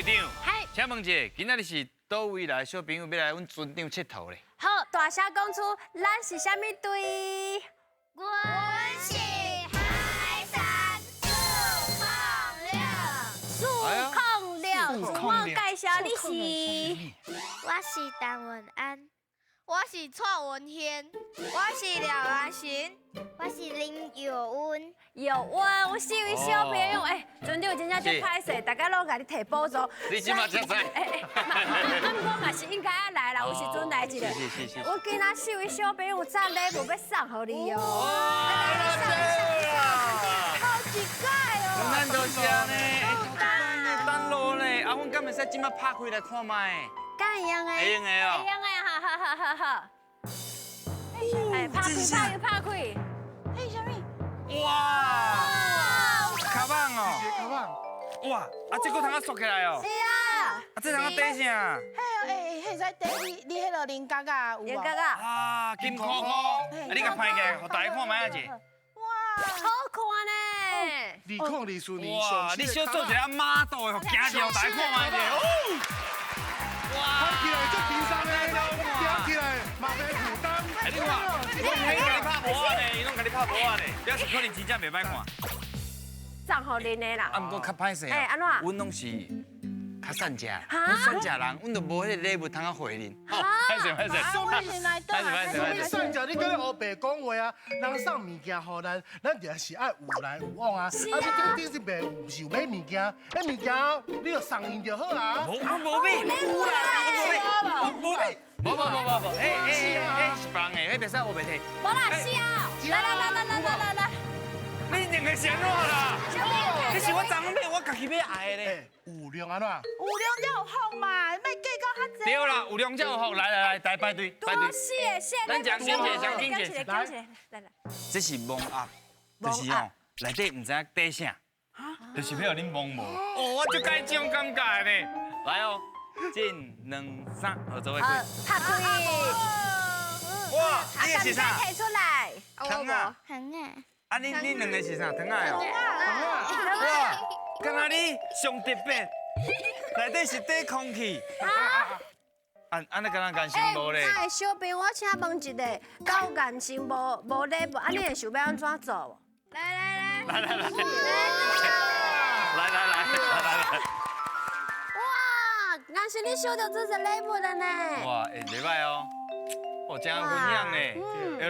队长，嗨，请问一下，今仔日是倒位来小朋友要来阮船长佚佗咧？好，大声讲出，咱是啥物队？阮是海山406。406，我介绍你是。我是陈文安，我是蔡文轩，我是廖安寻，我是林佑温。有我四位小朋友，船长真正真歹势，大家拢甲你提补助。你即马才知？我嘛是应该要来啦，有时阵来一个。是。我今仔4位小朋友赞礼物要送予你哦。好奇怪哦。咱多谢呢，等路呢，啊，阮敢会使即马拍开来看卖？敢会用的？会用的哦。会用的，好。拍开。嘿，小米，哇，卡棒哦，哇，啊，这个通啊缩起来哦，是啊，啊，这通啊底啥？嘿，使底你迄个菱角啊，有无？啊，金箍箍，啊，你甲拍起来，互大家看卖下子。哇，好看呢。你看你顺利，哇，你小做一个马道的，行起来，大家看卖下子。哦，哇，起来足轻松的，行起来嘛袂负担。你看，我免甲你拍无啊咧，伊拢甲你拍无啊咧，表示可能真正袂歹看。送互恁的啦。啊，毋过较歹势啊。安怎？阮拢是较善食，阮善食人，阮就无迄个礼物通啊回恁。好，歹势。你上食，你跟黑白讲话啊，人送物件互咱，咱就是爱有来有往啊。啊，你顶是袂有是有买物件，迄物件你就送因就好啊。无买，有啦，无买。无，是别人的，迄袂使我袂摕。无啦，是啊，来，你两个是安怎啦？你是我昨买，我家己买爱的咧。有量安怎？有量才有福嘛，莫计较较济。对啦，有量才有福。来，大家排队。多谢。咱讲紧一来。这是蒙鸭，就是哦，内底唔知影底啥，就是要恁蒙无。哦，我就该这种感觉呢。来哦，1、2、3，合作开。拍开。哇，你的是啥？摕出来。糖啊。很啊，啊，你两个是啥？糖啊哦。哇，刚刚你上特别，内底是底空气。安尼敢若感情无咧？小兵，我请问一下，到感情无礼物，你会想要安怎做？来，哇，但是你收到这是礼物了呢。哇，袂歹哦，哦，真分享呢。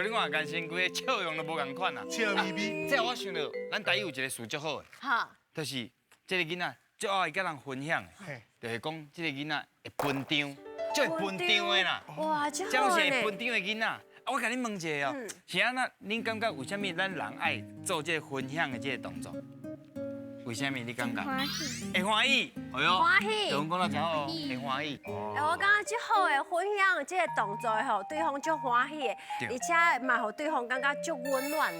你看，感情规个笑容都无共款啊。笑眯眯。这我想到，咱台语有一个事足好的，好，就是这个囡仔最爱甲人分享的，就是讲这个囡仔会分张，最会分张的啦。哇，真这是好呢。会分张的囡仔。啊，我甲你问一下哦，是安那？恁感觉为什么咱人爱做这个分享的这个动作？为什么你感觉？欢喜，会欢喜，哎呦，欢喜对阮讲到真好哦，会欢喜。我感觉这好的分享这个动作吼，对方足欢喜的，而且嘛，互对方感觉足温暖的。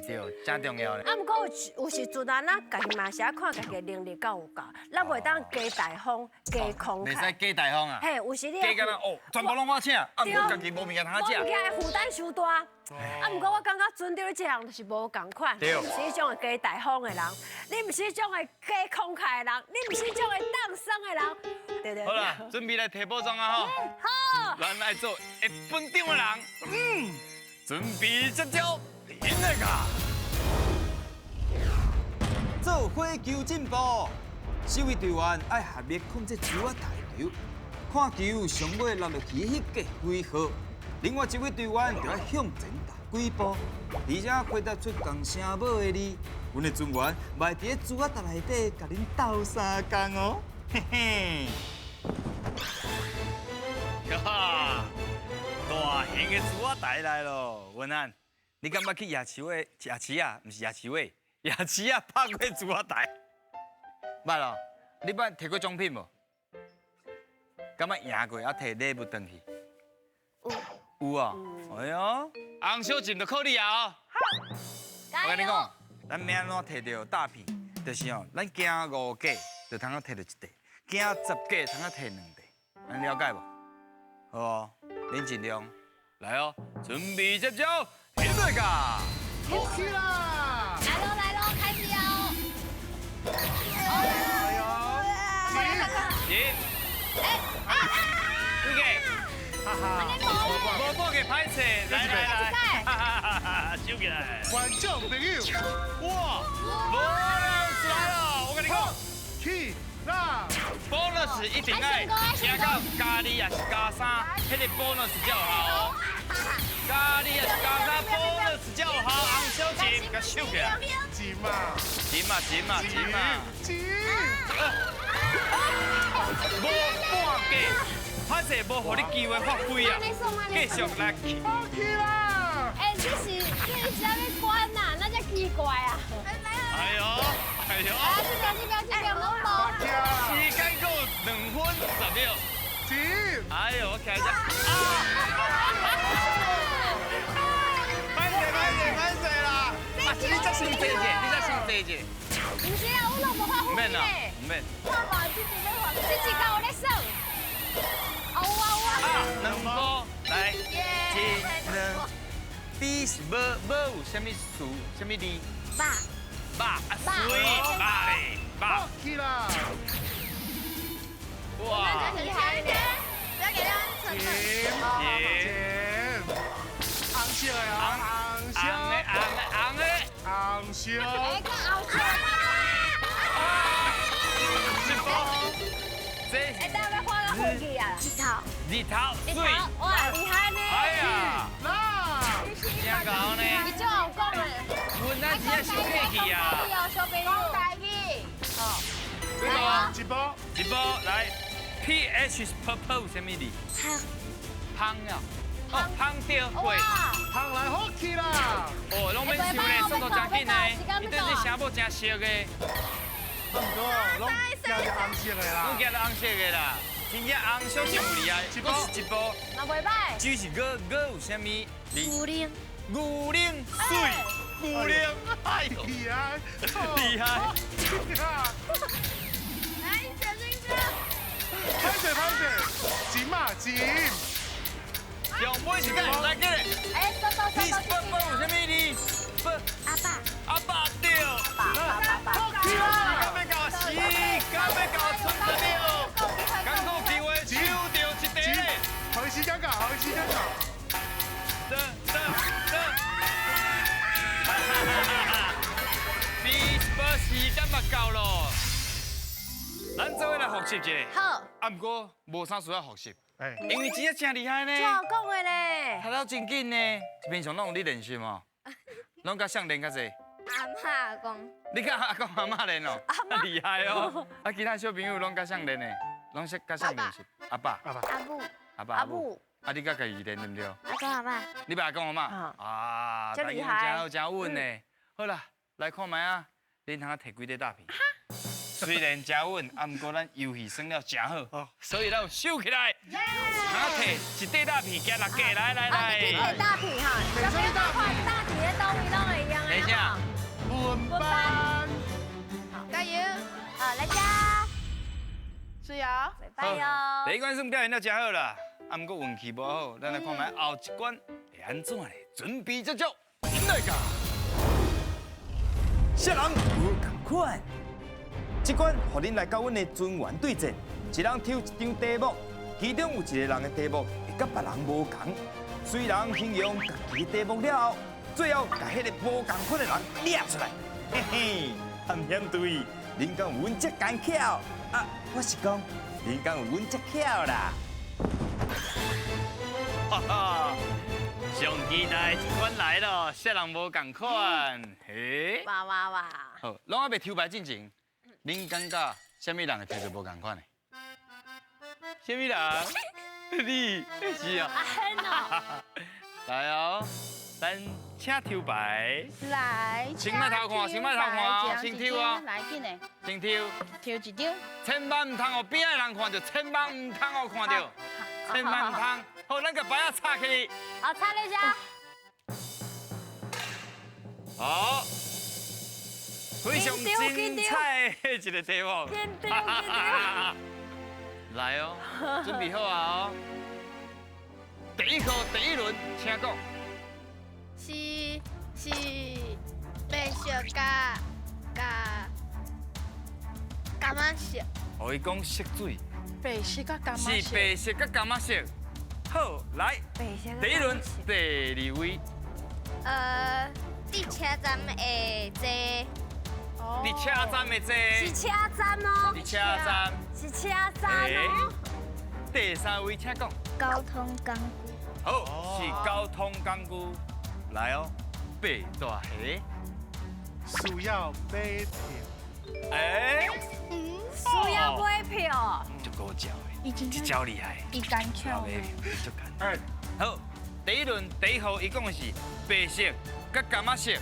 对，真重要咧。啊，毋过有时阵啊，咱家己嘛是爱看家己的能力够有够，咱袂当加大方、加慷袂使慨。假大方啊！嘿，有时你假干哦，全部拢我请，啊，我家己无物件通请。我的负担伤大。啊，毋过我感觉尊重你这样就是无共款。对。你毋是迄种会加大方的人，你毋是迄种会加慷慨的人，你毋是迄种会当生的人。对。好啦，准备来提补妆啊吼！好。咱来做会分张的人。准备接招，演那个。做火球进步，4位队员爱合力控制球啊大球，看球上尾落落去迄个几号。另外一位队员就要向前踏几步，而且回答出共声母的字。阮的船员卖伫个珠仔塔内底，甲恁斗相共哦，嘿嘿。哈，大型的珠仔台来咯，文安，你敢捌去夜市的夜市啊？毋是夜市的，夜市啊拍过珠仔台？捌咯，你捌摕过奖品无？敢捌赢过啊？摕礼物回去？有啊，哎呦，红小姐就靠你啊！我跟你讲，咱要安怎摕到大片，就是哦，咱行5架就通啊摕到1块，行10架通啊摕2块，你了解无？好哦，恁尽量来哦，准备接招，演那个。好起啦！来喽，开始哦！哎呦，停。几个？哈哈，无报给拍摄，来，收起来。观众朋友，哇，bonus 来了！我跟你讲去啦！ ，bonus 一定爱听到咖喱也是加三，迄个 bonus 才有效。咖喱也是加三 ，bonus 才有效。红小姐，甲收起来。钱嘛，钱嘛，钱嘛，钱嘛。钱，无半价，拍摄无互你机会发挥啊！继续来。好去啦！哎，这是啥物关呐？那叫奇怪啊！哎呦，哎呦，这边拢无。时间够2分10秒。钱，哎呦，我看一下。歹势啦！啊，你才先坐者，你才先坐者。唔是啊，我拢无发挥唔免啦，咧。唔免。我嘛自己要发，自己教我咧耍。有啊。2个来，一两，比是无有啥物词，啥物字？肉啊，水肉嘞，肉。好去啦！哇，厉害的，不要给他扯钱，扯。钱，红色的啊，红色，红色，哎，讲后生。一波，这哎，等下要花个回去啊。日头水，哇，厉害呢！哎呀，啦！真高呢，你就好讲的。阮咱真系小客气啊。小朋友。讲台语。哦。一波，一波来 ，PH purple 什么字？香呀，哦，香掉会。行来好去啦！哦，拢免想咧，速度真紧呢，一定是声母真俗的，唔过，拢加只红色的啦拢。加了红色的啦，真正红小真有厉害，佫是一波，嘛袂歹。只是有啥物字？古灵，牛奶水，牛奶，哎呦，厉害，厉害！来，小心点。拍摄，钱嘛钱，上尾时间来个，哎，走。 Peace purple 有啥物字？阿爸对。好去啦！敢要搞死，敢要搞出10秒，敢有机会抽到一题咧。好时间到，好时间到。Peace 时间嘛到咯，咱做伙来复习一下。好。啊，不过无啥需要复习，哎，因为真正真厉害呢。怎讲的咧？读到真紧呢，平常拢有你练习嘛，拢甲谁练较济？阿妈讲，你甲阿公阿妈练哦，厉害哦。啊，其他小朋友拢甲谁练呢？拢识甲谁练习？阿爸、阿爸，阿母，阿爸、阿母。啊，你甲家己练对不对？阿公阿妈，你爸阿公阿妈啊，真厉害真好真稳呢。好啦，来看卖啊，恁通摕几块大片？虽然真稳，啊，不过咱游戏算了真好，所以咱有收起来，通摕一块大片加6个，来。你可以大皮哈，小朋友大皮的东西拢会一样的。等一下，文班，加油！好，来加，是呀。拜拜哟。第一关算表现得真好啦，啊，不过运气无好，咱来看卖后一关会安怎嘞？准备就叫，来个。少人无同款。这关，互恁来到阮的尊元对战，一人抽一张题目，其中有一个人的题目会甲别人无同。虽然形容家己的题目了后，最后把迄个无同款的人抓出来。嘿嘿，探险队，恁敢有阮这干巧？啊，我是讲，恁敢有阮这巧啦？哈哈，上期待一关来了，少人无共款，嘿。哇！好，拢还未抽牌进前，恁感觉什么人的态度无共款的？什么人？你是啊？阿hen哦，来哦，咱请抽牌，来，先莫偷看，先莫偷看哦，先抽哦，来紧的，先抽，抽一张。千万唔通互边仔人看到，千万唔通互看到，千万唔通。好，咱个牌啊插起。好，擦了一下。好，非常精彩的一个题目。来哦，准备好啊哦！第一课第一轮，请讲。是白色加满色，我伊讲色水，白色甲干嘛是色？白色甲柑仔色。好，来白色第一轮第2位，你车站会坐哦你车站的是坐，车站哦，你车站。是车站哦。第3位，请讲。交通工具。好，是交通工具。来哦，八大虾。需要买票。哎，需要买票。就够教的，已经这招厉害。一杆跳要买票就简单。好，第一轮第1号伊讲的是白色甲柑仔色，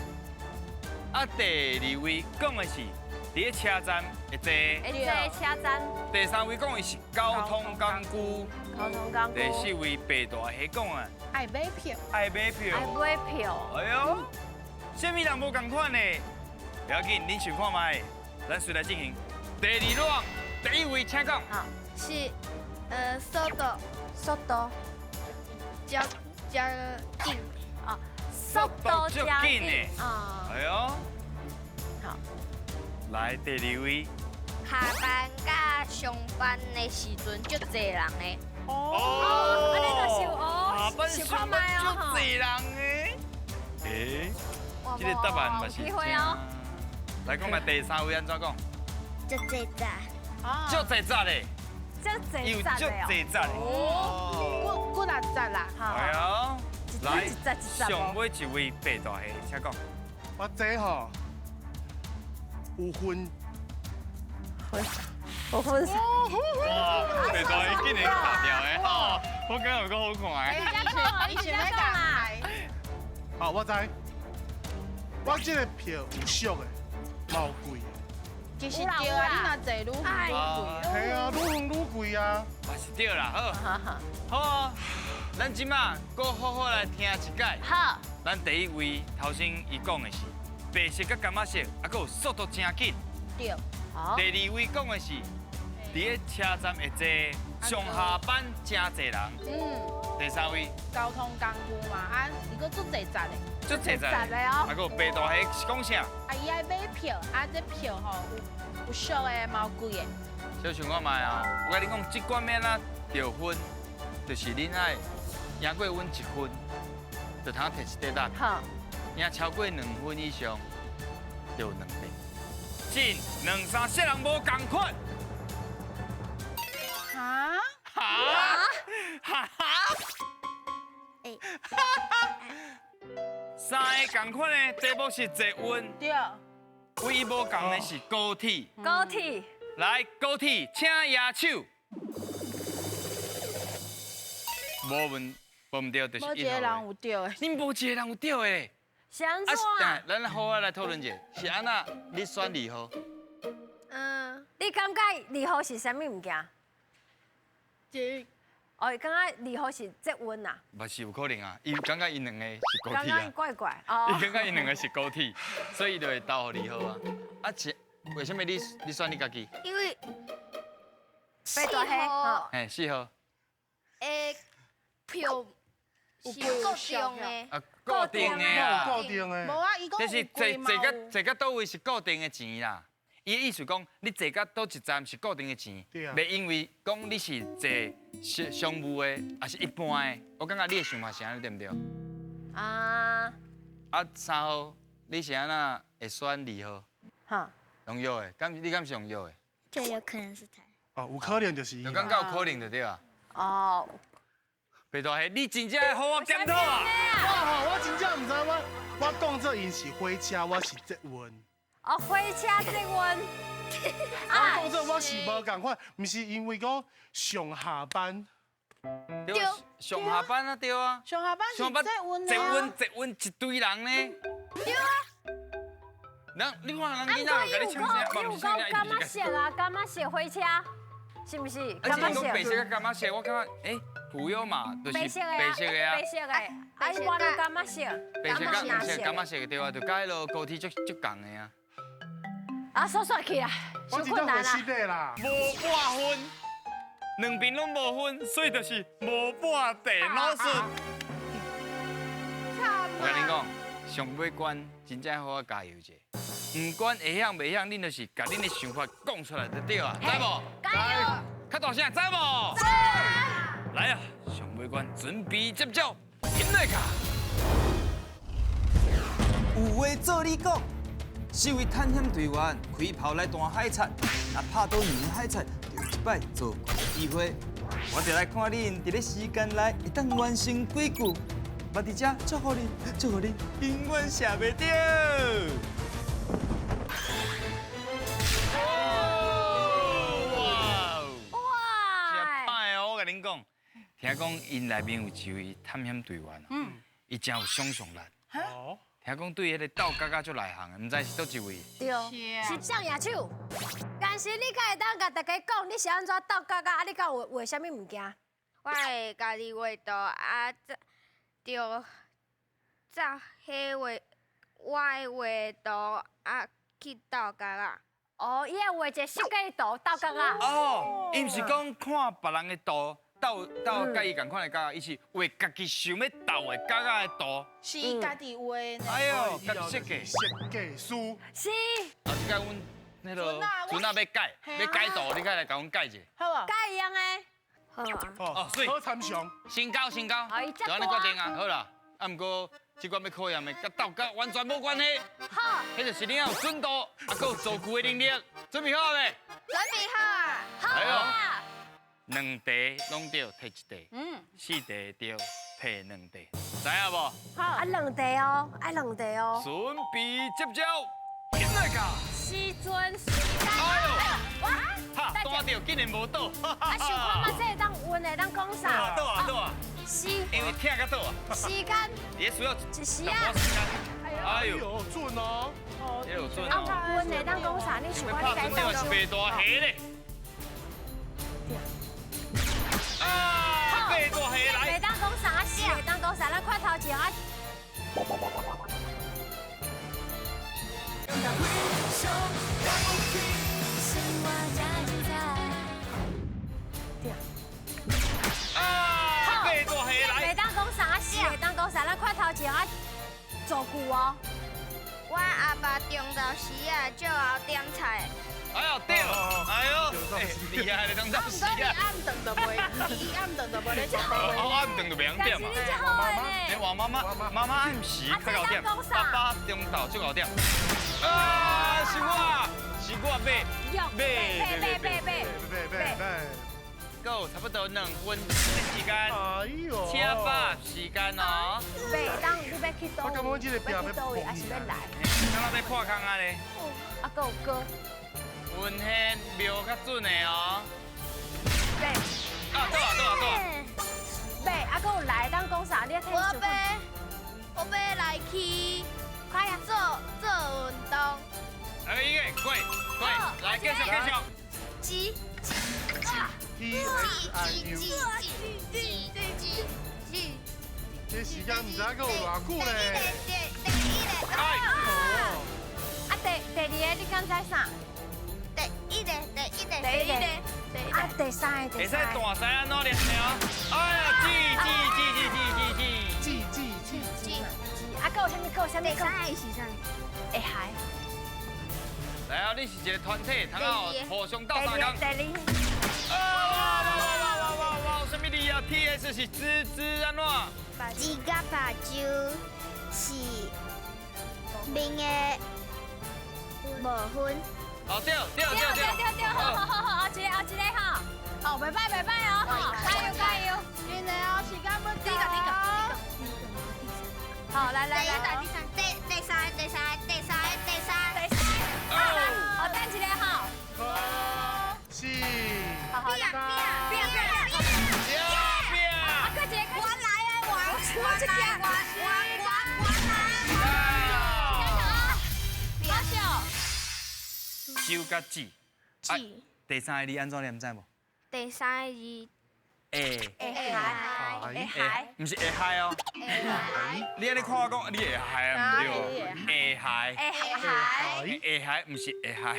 啊，第2位讲的是伫咧车站会坐，会坐车站，第3位讲的是交通工具，交通工具。第4位白大虾讲啊爱买票。爱买票。爱买票。哎呦，什么人无共款呢？不要紧，恁想看卖，咱随来进行。第2轮第1位，请讲。好，是速度较紧。速度加紧啊。哎呦，好，来第2位。下班甲上班的时阵，足侪人的。哦，安尼就是下哦，班想上看卖哦班就侪人诶。诶，这个答案嘛是有机会哦。来讲来第3位安怎讲？足侪早。哦，足侪早嘞，这有足贼赞的哦。侪早嘞。哦，过来再啦。哎呦，来一只上尾一位白大虾，请讲。我这吼有分我分手。哇，白大虾竟然卡掉诶吼！我刚刚有个好看诶。你想要干嘛？好，我知。我这个票有俗的，嘛有贵的。其实对啊，你若坐愈远愈贵。系啊，愈远愈贵啊。嘛是对啦，好，哈哈。好啊，咱即马搁好好来听一解。好，咱第1位头先伊讲的是白色甲柑仔色，啊，搁有速度真紧。对。好。第2位讲的是伫咧车站会坐，上下班真侪人。第3位交通工具嘛，啊，伊个足侪杂的。足侪杂人，的哦啊，搁有白大虾是讲啥？啊，伊爱买票，啊，这票吼有俗的，嘛有贵的。小想看卖哦，我甲你讲，即关免啊得分，就是恁爱赢过阮1分，就通摕1块蛋；好，赢超过2分以上，就有2块。进2、3色人无共款。哈？哈哈哈！3个共款的题目是坐运，对。唯一无共的是高铁。高铁。来，高铁，请举手。无唔对，就是无一个人有对的。恁无一个人有对的嘞。是安怎？咱好好来讨论一下，是安那？你选2号？你感觉2号是啥物物件？哦，伊感觉2号是捷运呐？嘛是有可能啊，伊感觉因2个是高感觉铁啊，怪怪哦。伊感觉因2个是高铁，所以伊就会投互2号啊。啊，为什么你选你家己？因为白大虾。好。哎，4号。诶，票是固定的。啊，固定的啊。固定的。无啊，伊讲但是有贵嘛有。坐到倒位是固定的钱啦。伊的意思讲，你坐到倒一站是固定的钱，对啊袂因为讲你是坐商务的，还是一般的。我感觉你的想法是安尼对不对？啊。啊，3号，你是安那会选2号？哈。用药的，你敢是用药的？就有可能是他。哦，有可能就是伊就感觉有可能就对啊。哦。白大虾，你真正好好检讨啊！我真正唔知我讲这因是火车，我是捷运。哦，火车捷运。我讲这我是无共款，唔是因为讲上下班。对，上下班啊，对啊。上下班是捷运一堆人呢。对啊。你看人啊，囡仔你有甲你唱啥，讲干嘛色啊？干嘛色火车？是不是？而且干嘛色？讲白色甲干嘛色，我感觉有有嘛，就是白色的啊。白色的啊。白色的。啊，伊换了干嘛色？白色甲哪白色干嘛色对啊？就甲迄落高铁足共的啊。啊，说起来，我真正会太困难啦。死的啦。无半分，2边拢无分，所以就是无半地脑笋。我跟你讲，上尾关真正好好加油者，唔管会晓袂晓，恁就是把恁的想法讲出来就对啊，知无？加油！较大声，知无？知。来啊，上尾关准备接招，引来卡。有话做你讲，四位探险队员开炮来弹海贼，若拍到两海贼，就一摆做过机会。我就来看恁伫咧时间内会当完成几句。我伫遮祝福你，祝福你永远写袂掉。哇！歹哦，我甲恁讲，听讲因内面有一位探险队员哦，伊真有想象力。哦，听讲对迄个斗角角足内行的，毋知是倒一位。对，是张野手。但是你敢会当甲大家讲，你是安怎斗角角？啊，你敢有画啥物物件？我会家己画图啊，就照迄画我的画图啊去斗角啊。哦，伊会画一个设计图斗角角。哦，伊毋是讲看别人的图，斗甲伊共款的角角，伊是画家己想要斗的角角的图。是伊家己画的呢。哎呦，家己设计。设计师。是。后一届阮那个阵啊要改图，你该来甲阮改者。好啊。甲一样的。好啊。哦，所以好参详。身高，好伊才就安尼决定啊。好啦，啊毋过即关要考验的，甲斗角完全无关系。好。迄就是你要有准度，啊，佮有做句的能力，准备好未？准备好啊！好哎呦啊。 两题拢对，摕一题。四题对，摕两题。知影无？好，啊两题哦，爱两题哦。准备接招，引来卡。时阵时间。哎呦！哇！哈，单着竟然无倒。啊，想看嘛，这会当运会当讲啥？倒啊！时因为听甲倒啊。时间也需要一时啊。哎呦，有准哦。也有准啊，哦。运会当讲啥？你想要看你拍准掉是白大虾咧。啊，白大虾来。会当讲啥？是会当讲啥？咱看头前啊。啊，白大虾来。会当讲啥？是会当讲啥？咱看头前啊。做句哦。我阿爸中昼时啊，就熬点菜。哎呦对，哎呦，厉害咧，当早时啊。暗顿就袂，伊暗顿就袂咧食。哦，暗顿就袂晓点嘛。你真好诶。你话妈妈暗时较搞点，爸爸中昼就搞点。啊，是我买。够差不多2分的时间，哎呦。车把时间哦。袂当你要去倒？我感觉这个要去倒位，还是要来？刚刚在破空啊咧。啊，还有歌。运线瞄较准的哦。袂。啊，倒啊。袂，啊，还有来当讲啥？你要听我要来去，快呀！做运动。哎，一个贵，来继续。这时间唔知还有偌久咧。啊，第二个你敢知啥？第一个。啊，第三个。会使大声安怎念了？哎呀，记。啊，还有啥物？第三个是啥？会海。来啊，你是一个团体，通好互相斗相共。第二。哇！什么字啊 ？TS 是知安怎？字甲把酒是面的无分。哦，对，好，一个，哈。哦，袂歹哦，加油！因为哦，时间要第一个。好，来。第三。好，等一个哈。是。好，来。啊，搁一个。我来。好笑。手甲指。第三个字安怎念？知无？第三个字海，唔是会海哦。你安尼看我讲，你会海啊？唔对，会海。会海，唔是会海。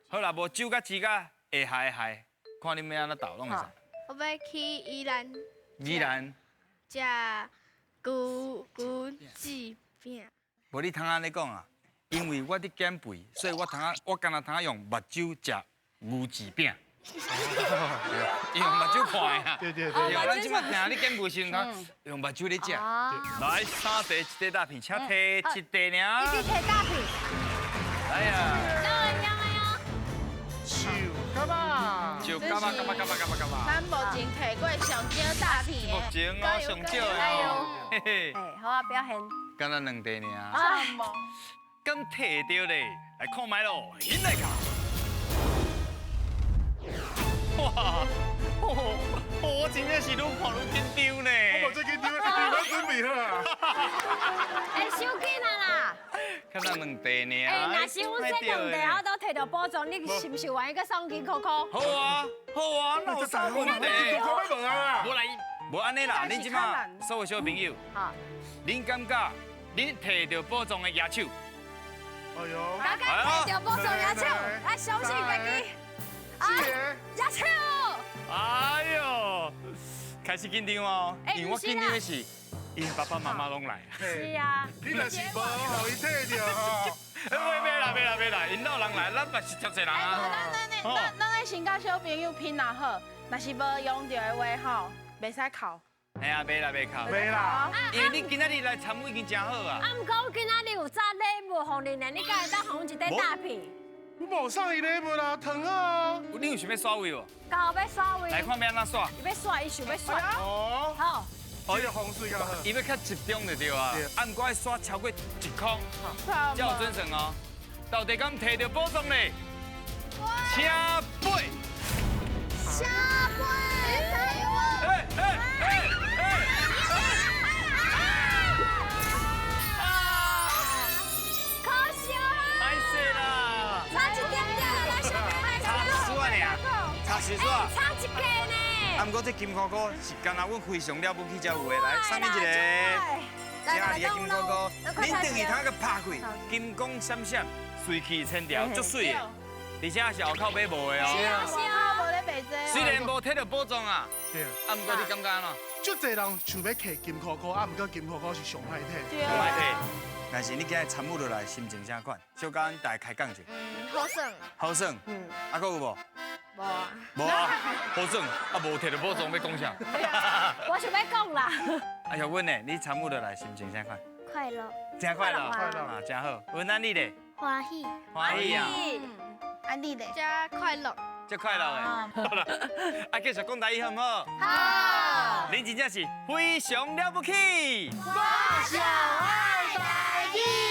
好啦，无手甲指甲会海，看你要安怎斗，拢会使。我要去宜兰食牛脊饼。无你通安尼讲啊，因为我伫减肥，所以我敢若通用目睭食牛脊饼。用目睭看啊。对对哦对，用咱即摆听你减肥时阵，用目睭咧食。来，三地一块大片，请摕一块一尔。支摕大片，来呀，手干嘛？就干嘛？咱目前摕过上少大片目的，前哦上少的哦，嘿嘿，哎，好啊，表现。敢若两地尔。哎，敢摕到咧，来看卖咯，现来看。哇，我真正是愈看愈紧张呢。我无最紧张，我准备好啊。哎，手紧啊啦！敢若两地尔。哎，若是阮这两地我都摕到宝藏，你是不是愿意个送金扣扣？好啊，那有啥问题？我要问啊。无来，无安尼啦，恁即马所有小朋友，好，恁感觉恁摕到宝藏的野手，哎呦，大家摕到宝藏野手，来相信家己。野手。哎呦，开始紧张哦，哎因为我紧张的是，因爸爸妈妈拢来。是啊。你若是无互伊摕着吼，袂啦，因老人来，咱嘛是足侪人啊。咱来先甲小朋友拼也好，若是无用到的话吼，袂使哭。哎呀，袂啦，袂靠，没啦。因为你今仔日来参与已经真好啊。啊，毋过今仔日有炸礼物互你呢，你敢会当互阮一块大片？我无送伊礼物啦，糖啊。你有想要耍位无？到要耍位，来看要安怎耍。伊要耍，伊想要耍。哦，好，这个风水较好。伊要较集中就对啊对。啊，毋过要耍超过1空，才有准绳哦。到底敢摕到宝藏咧？请背。下杯。可惜啊！歹势啦，差一点点了，来小妹，差10万尔，差10万。差一个呢。啊，毋过这金箍箍是敢若阮非常了不起才有的，来送你一个。家里的金箍箍，恁等于通个拍开，金光闪闪，水气千条，足水的，而且是后口买无的哦。是啊，无咧卖这。虽然无摕到宝藏啊，对，啊，毋过你感觉安怎？足侪人想要摕金箍箍，啊，毋过金箍箍是上歹摕。对歹摕。但是你今日参与落来，心情啥款？小刚大家开讲者。好耍。好耍。啊，还有无？无啊。无啊，好耍。啊，无摕到宝藏要讲啥？我想要讲啦。啊，小文呢？你参与落来心情啥款？快乐。真快乐，快乐啊，真好。文安你咧？欢喜。欢喜啊，安妮咧。加快乐。真快乐的。好啦，啊，继续讲台语好唔好？好。恁真正是非常了不起。我想爱台语。